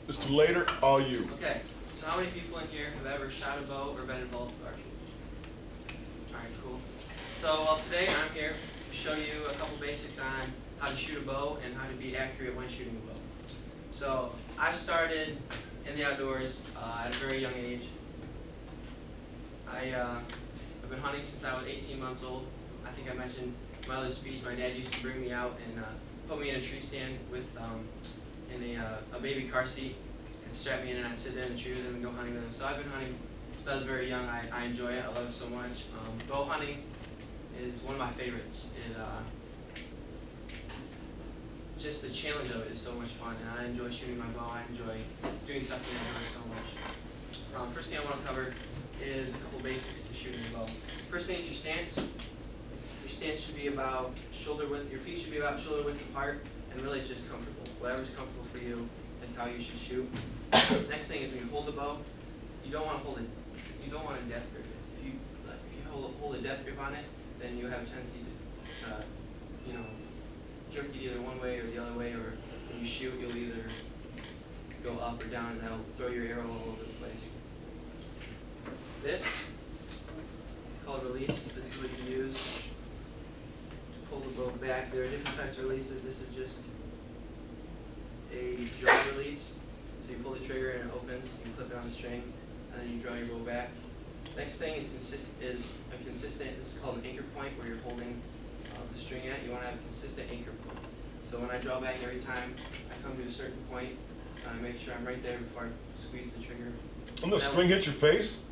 Mr. Later, all you. Okay, so how many people in here have ever shot a bow or been involved with archery? Alright, cool. So, well, today I'm here to show you a couple basics on how to shoot a bow and how to be accurate when shooting a bow. So, I started in the outdoors at a very young age. I've been hunting since I was 18 months old. I think I mentioned in my other speech, my dad used to bring me out and put me in a tree stand with in a baby car seat and strap me in, and I'd sit there in the tree with him and go hunting with him. So I've been hunting since I was very young. I enjoy it. I love it so much. Bow hunting is one of my favorites. Just the challenge of it is so much fun, and I enjoy shooting my bow. I enjoy doing stuff that I enjoy so much. First thing I want to cover is a couple basics to shooting a bow. First thing is your stance. Your stance should be about shoulder width. Your feet should be about shoulder width apart, and really it's just comfortable. Whatever's comfortable for you is how you should shoot. Next thing is when you hold the bow, you don't want to hold it. You don't want to death grip it. If you hold a death grip on it, then you have a tendency to jerk it either one way or the other way, or when you shoot, you'll either go up or down, and that'll throw your arrow all over the place. This is called release. This is what you use to pull the bow back. There are different types of releases. This is just a draw release. So you pull the trigger and it opens. You flip it on the string, and then you draw your bow back. Next thing is a consistent. This is called an anchor point, where you're holding the string at. You want to have a consistent anchor point. So when I draw back, every time I come to a certain point, I make sure I'm right there before I squeeze the trigger. And the string hit your face?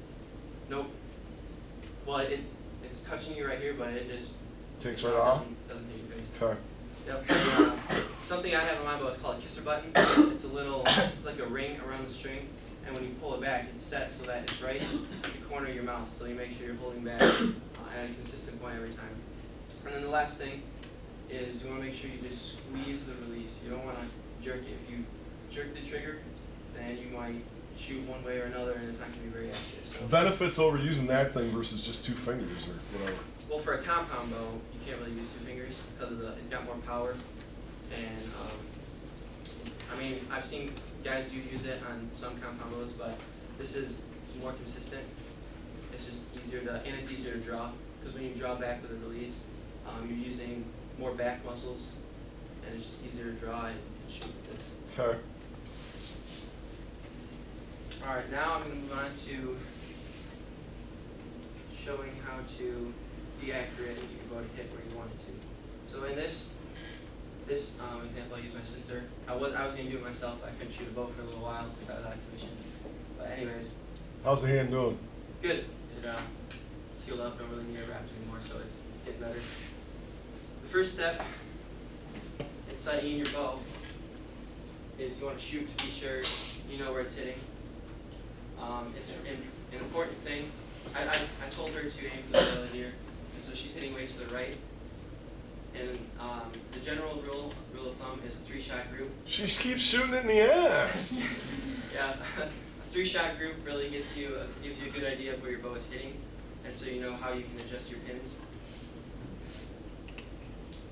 Nope. Well, it's touching you right here, but it just takes right off? Doesn't hit your face. Okay. Yep. Something I have on my bow is called a kisser button. It's like a ring around the string, and when you pull it back, it's set so that it's right at the corner of your mouth. So you make sure you're holding back at a consistent point every time. And then the last thing is you want to make sure you just squeeze the release. You don't want to jerk it. If you jerk the trigger, then you might shoot one way or another, and it's not going to be very accurate. So, benefits over using that thing versus just 2 fingers or whatever? well, for a compound bow, you can't really use 2 fingers because it's got more power. And I mean, I've seen guys do use it on some compound bows, but this is more consistent. It's just easier and it's easier to draw, because when you draw back with a release, you're using more back muscles, and it's just easier to draw and shoot with this. Okay. Alright, now I'm going to move on to showing how to be accurate and get your bow to hit where you want it to. So in this example, I used my sister. I was going to do it myself, but I couldn't shoot a bow for a little while because I was out of commission. But anyways. How's the hand doing? Good. It's healed up. Don't really need it wrapped anymore, so it's getting better. The first step in sighting your bow is you want to shoot to be sure you know where it's hitting. It's an important thing. I told her to aim for the belly here, and so she's hitting way to the right. And the general rule of thumb is a 3-shot group. She keeps shooting it in the ass. Yeah, a 3-shot group really gives you a good idea of where your bow is hitting, and so you know how you can adjust your pins.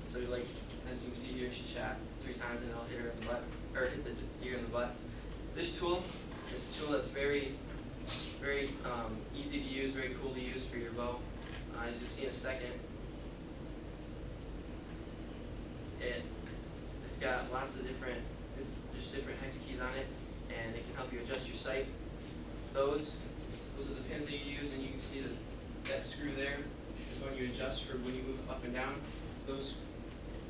So like, as you can see here, she shot 3 times and I'll hit her in the butt, or hit the deer in the butt. This tool is a tool that's very, very easy to use, very cool to use for your bow. As you'll see in a second, it's got lots of different hex keys on it, and it can help you adjust your sight. Those are the pins that you use, and you can see that screw there is when you adjust for when you move up and down.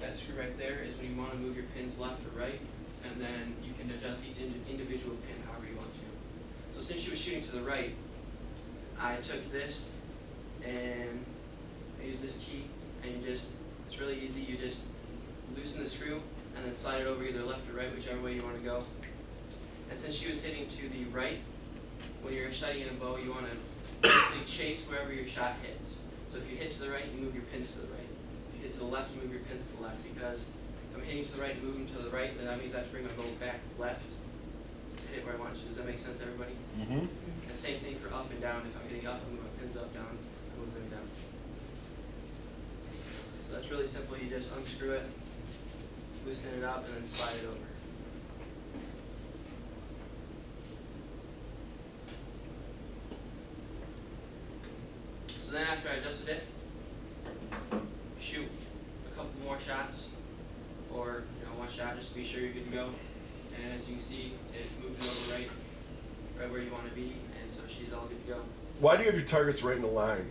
That screw right there is when you want to move your pins left or right, and then you can adjust each individual pin however you want to. So since she was shooting to the right, I took this and I used this key, and it's really easy. You just loosen the screw and then slide it over either left or right, whichever way you want to go. And since she was hitting to the right, when you're shooting in a bow, you want to basically chase wherever your shot hits. So if you hit to the right, you move your pins to the right. If you hit to the left, you move your pins to the left, because if I'm hitting to the right and moving to the right, then that means I have to bring my bow back left to hit where I want to. Does that make sense, everybody? Mm-hmm. And same thing for up and down. If I'm hitting up, I move my pins up, down, I move them down. So that's really simple. You just unscrew it, loosen it up, and then slide it over. I adjusted it, shoot a couple more shots, or one shot just to be sure you're good to go. And as you can see, it moved it over right where you want to be, and so she's all good to go. Why do you have your targets right in a line?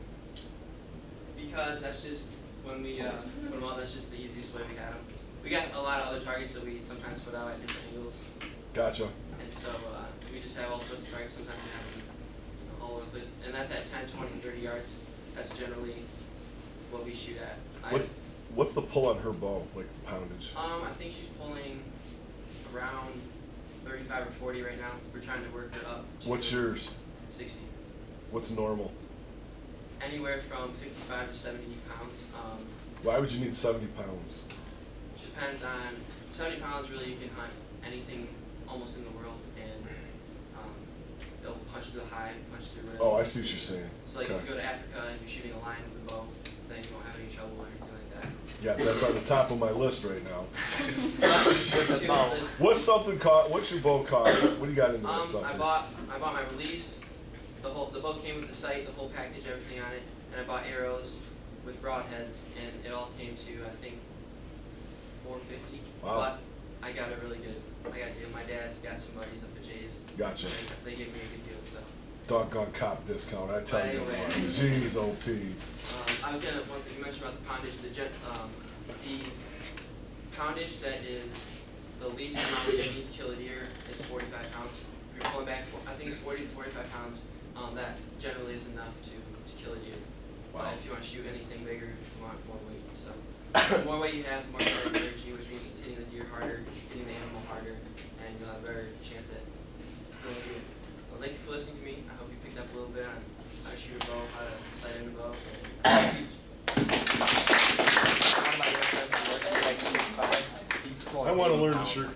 Because that's just when we put them out. That's just the easiest way we got them. We got a lot of other targets that we sometimes put out at different angles, Gotcha. and so we just have all sorts of targets. Sometimes we have them all over the place, and that's at 10, 20, 30 yards. That's generally what we shoot at. What's the pull on her bow, like the poundage? I think she's pulling around 35 or 40 right now. We're trying to work her up to What's yours? 60. What's normal? Anywhere from 55 to 70 pounds. Why would you need 70 pounds? Depends on 70 pounds. Really, you can hunt anything almost in the world, and they'll punch through the hide, punch through red. Oh, I see what you're saying. So like Okay. if you go to Africa and you're shooting a lion with a bow, then you won't have any trouble or anything like that. Yeah, that's on the top of my list right now. Shoot bow. What's something cost? What's your bow cost? What do you got into that I something? bought my release. The bow came with the sight, the whole package, everything on it, and I bought arrows with broadheads, and it all came to I think $450. Wow. But I got a really good. I got a deal. My dad's got some buddies up at Jay's. Gotcha. They gave me a good deal. So Doggone cop discount, I tell you Anyway. what. Jeez, old Pete's. I was gonna one thing you mentioned about the poundage. The poundage that is the least amount that you need to kill a deer is 45 pounds. If you're pulling back, I think it's 40 to 45 pounds. That generally is enough to kill a deer. Wow. But if you want to shoot anything bigger, you want more weight. So the more weight you have, the more energy, which means it's hitting the deer harder, hitting the animal harder, and you'll have a better chance at killing a deer. Well, thank you for listening to me. I hope you picked up a little bit on how to shoot a bow, how to sight in a bow, and teach. One of my good friends who works at like 6'5". I want to learn to shoot.